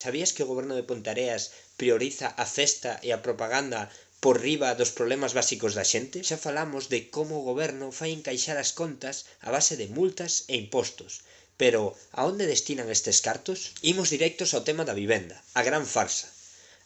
Sabías que o goberno de Ponteareas prioriza a festa e a propaganda por riba dos problemas básicos da xente? Xa falamos de como o goberno fai encaixar as contas a base de multas e impostos. Pero, a onde destinan estes cartos? Imos directos ao tema da vivenda, a gran farsa.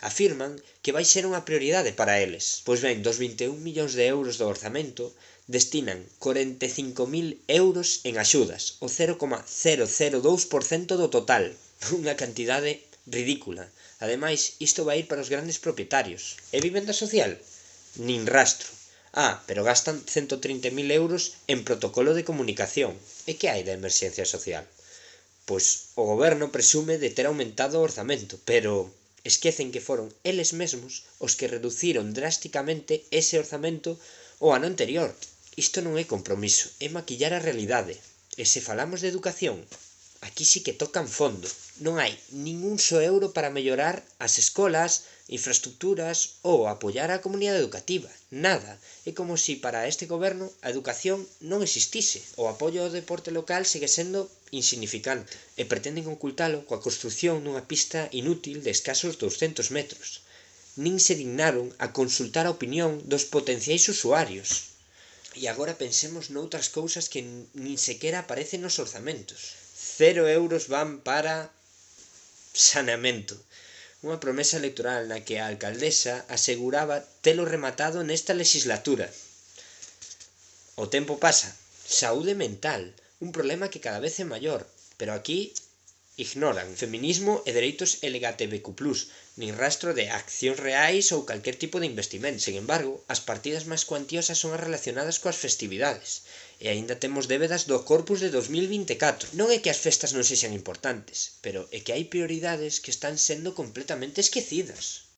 Afirman que vai ser unha prioridade para eles. Pois ben, dos 21 millóns de euros do orzamento, destinan 45.000 euros en axudas, o 0,002% do total. Unha cantidade ridícula. Ademais, isto vai ir para os grandes propietarios. E vivenda social? Nin rastro. Pero gastan 130.000 euros en protocolo de comunicación. E que hai da emerxencia social? Pois o goberno presume de ter aumentado o orzamento, pero esquecen que foron eles mesmos os que reduciron drásticamente ese orzamento o ano anterior. Isto non é compromiso, é maquillar a realidade. E se falamos de educación, aquí sí que tocan fondo. Non hai nin un só euro para mellorar as escolas, infraestructuras ou apoiar a comunidade educativa. Nada. É como se para este goberno a educación non existise. O apoio ao deporte local segue sendo insignificante e pretenden ocultalo coa construción dunha pista inútil de escasos 200 metros. Nin se dignaron a consultar a opinión dos potenciais usuarios. E agora pensemos noutras cousas que nin sequera aparecen nos orzamentos. 0 euros van para saneamento. Unha promesa electoral na que a alcaldesa aseguraba telo rematado nesta legislatura. O tempo pasa. Saúde mental, un problema que cada vez é maior, pero aquí ignoran feminismo e dereitos LGTBQ+, nin rastro de accións reais ou calquer tipo de investimento. Sen embargo, as partidas máis cuantiosas son as relacionadas coas festividades, e aínda temos débedas do Corpus de 2024. Non é que as festas non sexan importantes, pero é que hai prioridades que están sendo completamente esquecidas.